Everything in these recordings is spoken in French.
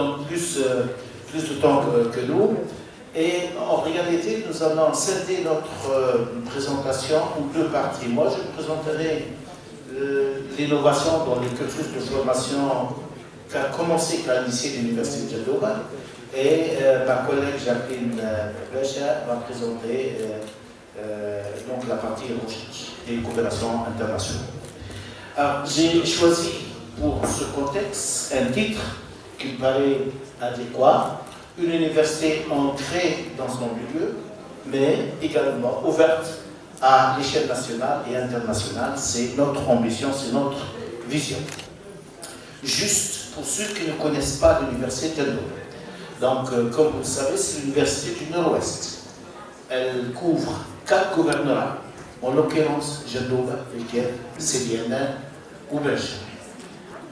donc plus de temps que nous. Et en réalité, nous allons scinder notre présentation en deux parties. Moi, je présenterai l'innovation dans les cursus de formation qu'a commencé, qu'a initié l'Université de Djadouba. Et ma collègue Jacqueline Becha va présenter donc la partie recherche et coopération internationale. Alors, j'ai choisi pour ce contexte un titre qui me paraît adéquat, une université ancrée dans son milieu, mais également ouverte à l'échelle nationale et internationale. C'est notre ambition, c'est notre vision. Juste pour ceux qui ne connaissent pas l'université de Djadouba. Donc, comme vous le savez, c'est l'université du Nord-Ouest. Elle couvre 4 gouvernorats, en l'occurrence Djadouba, Fekir, Sédiana ou Belge.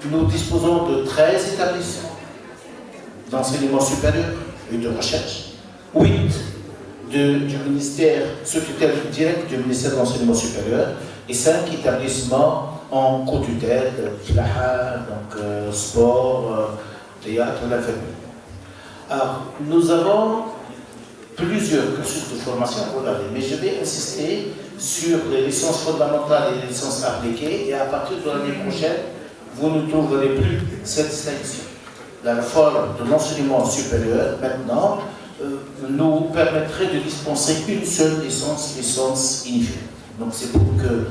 Nous disposons de 13 établissements d'enseignement supérieur et de recherche, 8 du ministère, sous tutelle directe du ministère de l'enseignement supérieur, et 5 établissements en co-tutelle, donc sport, théâtre, la famille. Alors, nous avons plusieurs cursus de formation, regardez, mais je vais insister sur les licences fondamentales et les licences appliquées, et à partir de l'année prochaine, vous ne trouverez plus cette distinction. La réforme de l'enseignement supérieur, maintenant, nous permettrait de dispenser une seule licence unifiée. Donc c'est pour que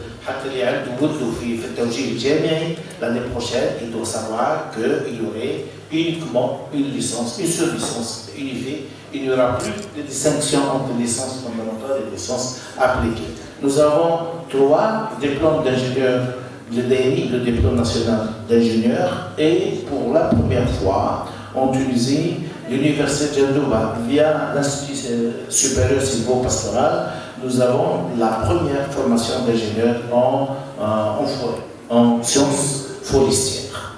l'année prochaine, il doit savoir qu'il y aurait uniquement une seule licence unifiée. Il n'y aura plus de distinction entre les licences fondamentales et les licences appliquées. Nous avons 3 diplômes d'ingénieur de DNI, le diplôme national d'ingénieur, et pour la première fois en Tunisie, l'Université de Djadouba, via l'Institut supérieur sylvo-pastoral, nous avons la première formation d'ingénieur en forêt, en sciences forestières.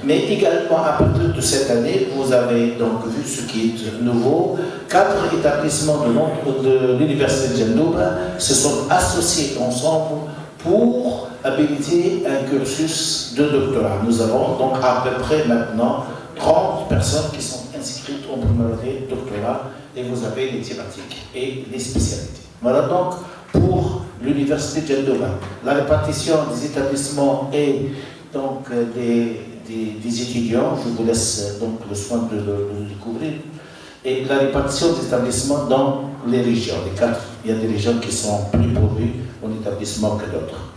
Mais également, à partir de cette année, vous avez donc vu ce qui est nouveau. 4 établissements de l'Université de Djadouba se sont associés ensemble pour habiliter un cursus de doctorat. Nous avons donc à peu près maintenant 30 personnes qui sont inscrites au premier doctorat, et vous avez les thématiques et les spécialités. Voilà donc pour l'Université de Djadouba. La répartition des établissements et donc des étudiants, je vous laisse donc le soin de le découvrir, et la répartition des établissements dans les régions, les 4. Il y a des régions qui sont plus pourvues en établissement que d'autres.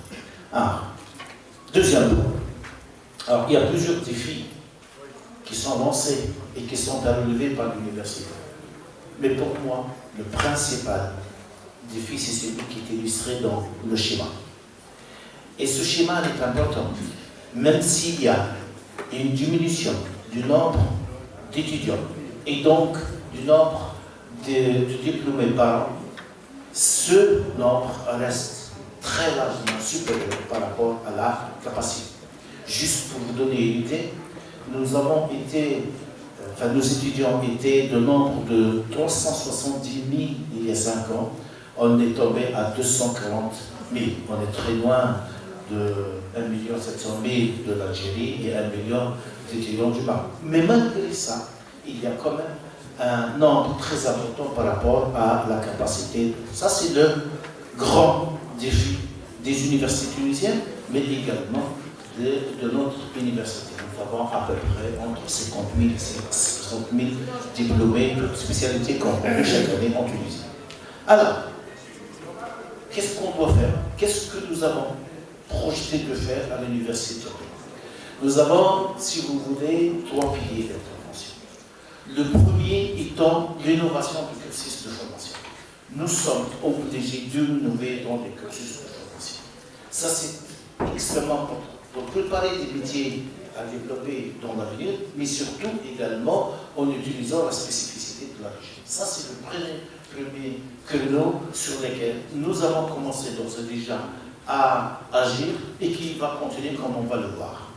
Deuxième point. Alors, il y a plusieurs défis qui sont lancés et qui sont à relever par l'université. Mais pour moi, le principal défi, c'est celui qui est illustré dans le schéma. Et ce schéma est important, même s'il y a une diminution du nombre d'étudiants et donc du nombre de diplômés par an, ce nombre reste très largement supérieur par rapport à la capacité. Juste pour vous donner une idée, nous avons été, nos étudiants étaient de nombre de 370 000 il y a 5 ans, on est tombé à 240 000. On est très loin de 1 700 000 de l'Algérie et 1 million d'étudiants du Maroc. Mais malgré ça, il y a quand même un nombre très important par rapport à la capacité. Ça, c'est le grand défi des universités tunisiennes, mais également de notre université. Nous avons à peu près entre 50 000 et 60 000 diplômés de spécialités concourus chaque année en Tunisie. Alors, qu'est-ce qu'on doit faire? Qu'est-ce que nous avons projeté de faire à l'université? Nous avons, si vous voulez, 3 piliers d'intervention. Le premier étant l'innovation du cursus de formation. Nous sommes obligés d'innover dans les cursus de formation. Ça, c'est extrêmement important pour préparer des métiers à développer dans l'avenir, mais surtout également en utilisant la spécificité de la région. Ça, c'est le premier créneau sur lequel nous avons commencé d'ores et déjà à agir et qui va continuer comme on va le voir.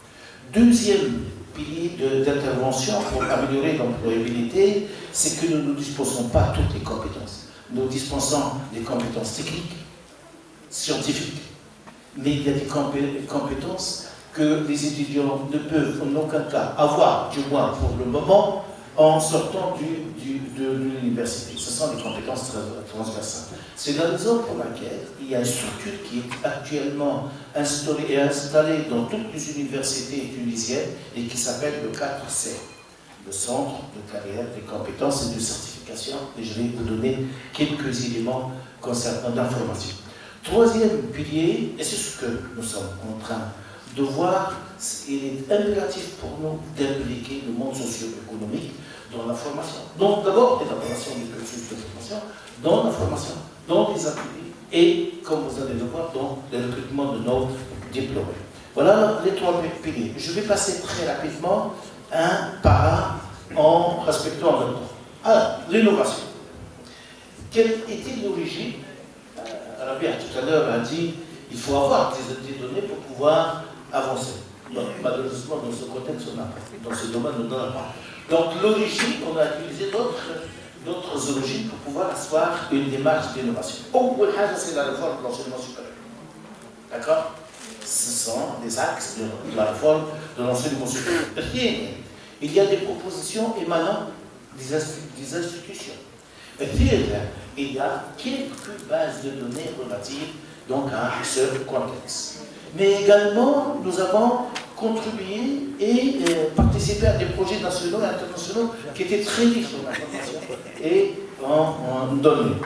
Deuxième pilier d'intervention pour améliorer l'employabilité, c'est que nous ne disposons pas toutes les compétences. Nous dispensons des compétences techniques, scientifiques, mais il y a des compétences que les étudiants ne peuvent en aucun cas avoir, du moins pour le moment, en sortant de l'université. Ce sont les compétences transversales. C'est la raison pour laquelle il y a une structure qui est actuellement installée dans toutes les universités tunisiennes et qui s'appelle le 4C, le Centre de carrière des compétences et de certification. Et je vais vous donner quelques éléments concernant l'information. Troisième pilier, et c'est ce que nous sommes en train de voir, il est impératif pour nous d'impliquer le monde socio-économique dans la formation. Donc d'abord, l'élaboration du cursus de formation, dans la formation, dans les ateliers et, comme vous allez le voir, dans le recrutement de nos diplômés. Voilà les trois piliers. Je vais passer très rapidement un par un en respectant le temps. Alors, l'innovation. Quelle était l'origine? Rabia tout à l'heure a dit il faut avoir des données pour pouvoir avancer. Donc, malheureusement, dans ce contexte, on n'a pas. Dans ce domaine, on n'en a pas. Donc, l'origine, on a utilisé d'autres origines pour pouvoir asseoir une démarche d'innovation. Au bout de c'est la réforme de l'enseignement supérieur. D'accord? Ce sont les axes de la réforme de l'enseignement supérieur. Il y a des propositions émanant des institutions. Il y a quelques bases de données relatives donc, à ce contexte. Mais également, nous avons contribué et participé à des projets nationaux et internationaux qui étaient très riches en information et en données.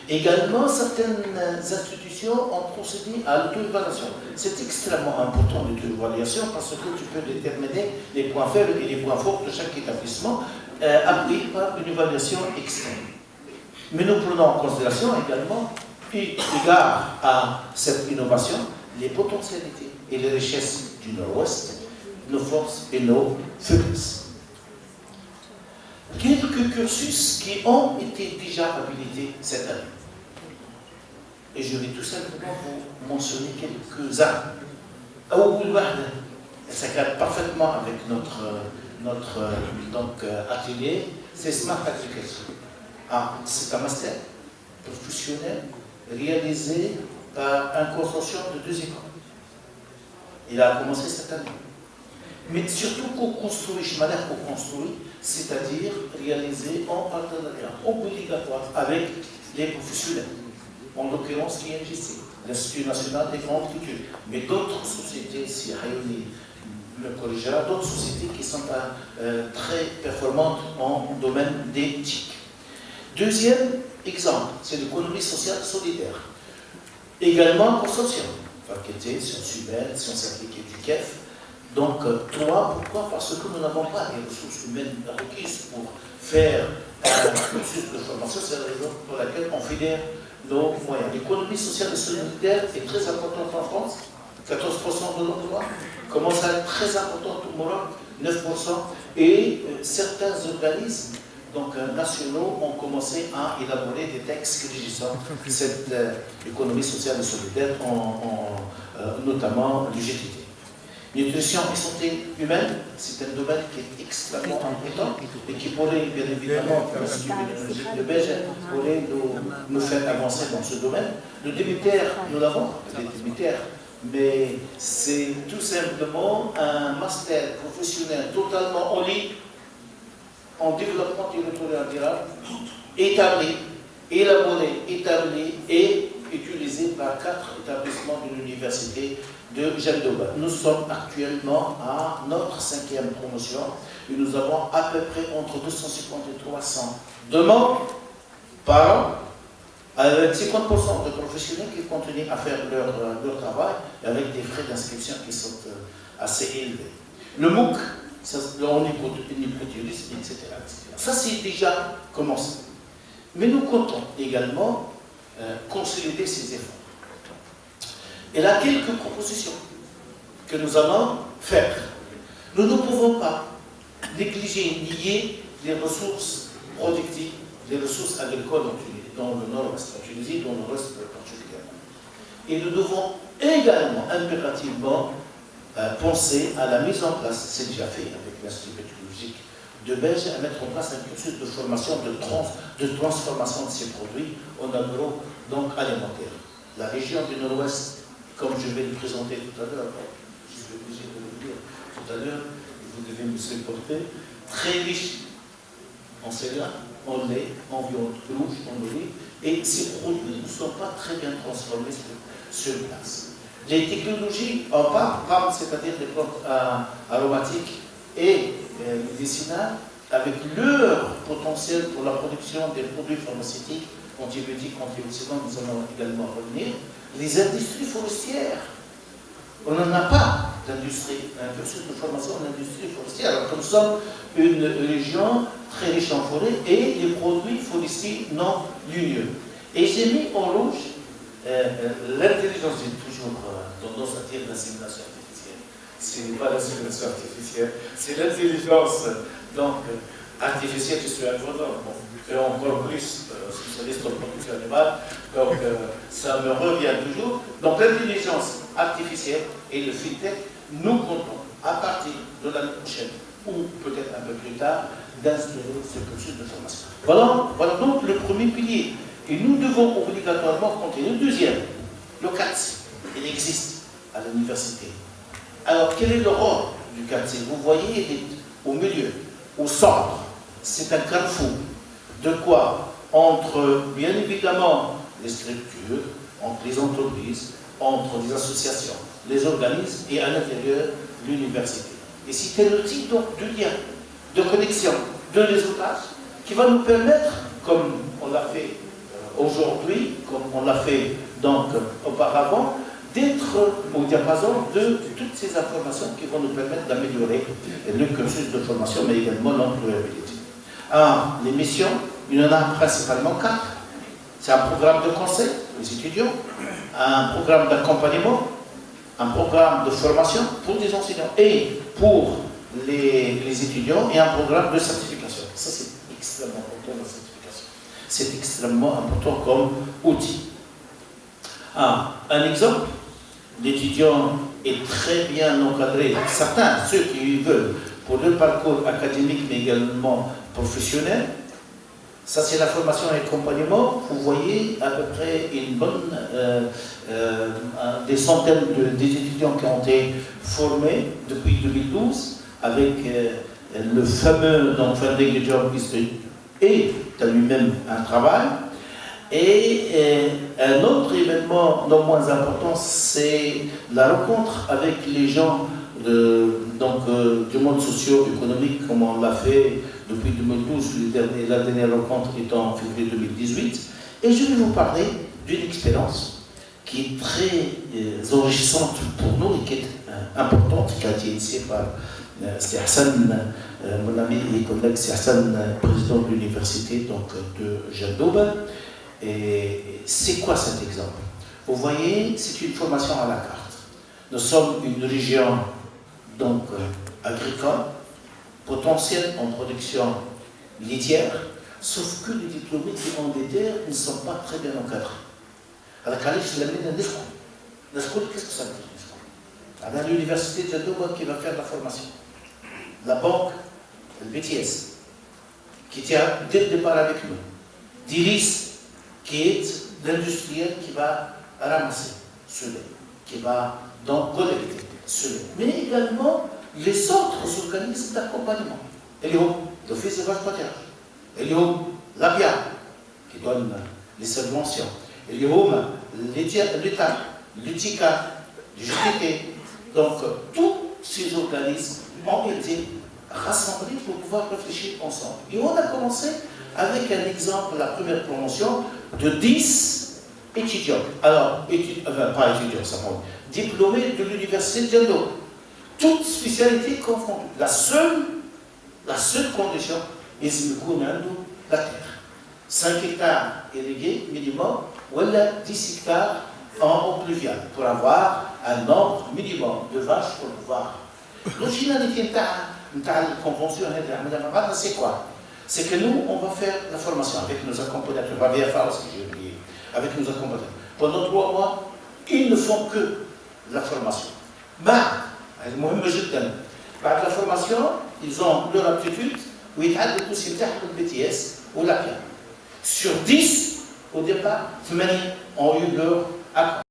Également, certaines institutions ont procédé à l'auto-évaluation. C'est extrêmement important l'auto-évaluation parce que tu peux déterminer les points faibles et les points forts de chaque établissement appris par une évaluation externe. Mais nous prenons en considération également, égard à cette innovation, les potentialités et les richesses du Nord-Ouest, nos forces et nos faiblesses. Quelques cursus qui ont été déjà habilités cette année. Et je vais tout simplement vous mentionner quelques-uns. Ça cadre parfaitement avec notre atelier, c'est Smart Agriculture. C'est un master professionnel réalisé par un consortium de 2 écoles. Il a commencé cette année. Mais surtout co-construit, c'est-à-dire réalisé en partenariat obligatoire avec les professionnels. En l'occurrence, l'INGC, l'Institut national des grandes cultures, mais d'autres sociétés, si Hayoni le corrigera, d'autres sociétés qui sont très performantes en domaine d'éthique. Deuxième exemple, c'est l'économie sociale solidaire. Également consortium, faculté, sciences humaines, sciences appliquées du KEF. Donc, 3, pourquoi? Parce que nous n'avons pas les ressources humaines requises pour faire un cursus de formation. C'est la raison pour laquelle on fédère nos moyens. L'économie sociale et solidaire est très importante en France, 14% de l'emploi, commence à être très importante au Maroc, 9%, et certains organismes donc, nationaux ont commencé à élaborer des textes régissant cette économie sociale et solidaire, notamment l'UGTT. Nutrition et santé humaine, c'est un domaine qui est extrêmement important et qui pourrait, bien évidemment, le Belge pourrait nous faire avancer dans ce domaine. Le DMITER, nous l'avons, le DMITER, mais c'est tout simplement un master professionnel totalement en ligne, en développement territorial durable, établi, élaboré, établi et utilisé par 4 établissements de l'université de Gendoba. Nous sommes actuellement à notre 5e promotion et nous avons à peu près entre 250 et 300 demandes par an, avec 50% de professionnels qui continuent à faire leur travail et avec des frais d'inscription qui sont assez élevés. Le MOOC, le omnipoturisme, etc. Ça, c'est déjà commencé. Mais nous comptons également consolider ces efforts. Et là, quelques propositions que nous allons faire. Nous ne pouvons pas négliger, nier les ressources productives, les ressources agricoles dans le nord-ouest, en Tunisie, dans le reste particulièrement. Et nous devons également, impérativement, penser à la mise en place, c'est déjà fait avec l'Institut technologique de Belge, à mettre en place un cursus de formation de transformation de ces produits en agro, donc alimentaire. La région du nord-ouest, comme je vais le présenter tout à l'heure, je suis obligé de le dire tout à l'heure, vous devez me supporter, très riche en céréales, en lait, en viande rouge, en olive, et ces produits ne sont pas très bien transformés sur place. Les technologies en parle, c'est-à-dire les plantes aromatiques et médicinales, avec leur potentiel pour la production des produits pharmaceutiques, antibiotiques, antioxydants, nous allons également revenir. Les industries forestières, on n'en a pas d'industrie, un cursus de formation en industrie forestière, alors que nous sommes une région très riche en forêt et les produits forestiers non lumineux. Et j'ai mis en rouge l'intelligence, j'ai toujours tendance à dire l'assimilation artificielle. Ce n'est pas l'assimilation artificielle, c'est l'intelligence artificielle, je suis agronome, et encore plus spécialiste en production animale, donc ça me revient toujours. Donc l'intelligence artificielle et le FinTech, nous comptons, à partir de l'année prochaine, ou peut-être un peu plus tard, d'instaurer ce cursus de formation. Voilà donc le premier pilier. Et nous devons obligatoirement continuer. Le deuxième, le CATS, il existe à l'université. Alors, quel est le rôle du CATS? Vous voyez, il est au milieu, au centre. C'est un carrefour. De quoi? Entre, bien évidemment, les structures, entre les entreprises, entre les associations, les organismes et à l'intérieur, l'université. Et c'est un outil donc de lien, de connexion, de réseautage qui va nous permettre, comme on l'a fait aujourd'hui, comme on l'a fait donc auparavant, d'être au diapason de toutes ces informations qui vont nous permettre d'améliorer le cursus de formation, mais également l'employabilité. Les missions, il y en a principalement 4. C'est un programme de conseil pour les étudiants, un programme d'accompagnement, un programme de formation pour les enseignants et pour les étudiants, et un programme de certification. Ça, c'est extrêmement important, la certification. C'est extrêmement important comme outil. Un exemple, l'étudiant est très bien encadré, certains, ceux qui veulent, pour leur parcours académique, mais également professionnel. Ça, c'est la formation et l'accompagnement. Vous voyez à peu près une bonne, des centaines d'étudiants qui ont été formés depuis 2012 avec le fameux Funding the Job et tu as lui-même un travail. Et un autre événement non moins important, c'est la rencontre avec les gens du monde socio-économique, comme on l'a fait depuis 2012, la dernière rencontre étant en février 2018. Et je vais vous parler d'une expérience qui est très enrichissante pour nous et qui est importante, qui a été initiée par Hassan, mon ami et collègue Hassan, président de l'université de Jadouba. Et c'est quoi cet exemple? Vous voyez, c'est une formation à la carte. Nous sommes une région agricole, potentielle en production laitière, sauf que les diplômés qui ont des terres ne sont pas très bien encadrés. Alors, qu'est-ce que ça veut dire? À l'université de Jadouba qui va faire la formation. La banque, le BTS, qui tient dès le départ avec nous. D'Iris, qui est l'industriel qui va ramasser ce lait, qui va donc collecter ce lait. Mais également les autres organismes d'accompagnement. Il y a l'Office de vache potagère, il y a l'ABIA, qui donne les subventions, il y a l'État, l'UTICA, le GTT. Donc, tous ces organismes ont été rassemblés pour pouvoir réfléchir ensemble. Et on a commencé avec un exemple, la première promotion, de 10 étudiants. Alors, pas étudiants, ça compte, diplômés de l'université de Jadouba. Toutes spécialités confondues. La seule condition, ils me la terre. 5 hectares irrigués minimum, ou 10 hectares en eau pluviale, pour avoir un nombre minimum de vaches pour pouvoir. L'originalité de la convention, c'est quoi? C'est que nous, on va faire la formation avec nos accompagnateurs, avec nos accompagnateurs. Pendant 3 mois, ils ne font que la formation. Mais, la formation, ils ont leur aptitude, où ils ont tous les BTS ou la PIA. Sur 10, au départ, 8 ont eu leur accord.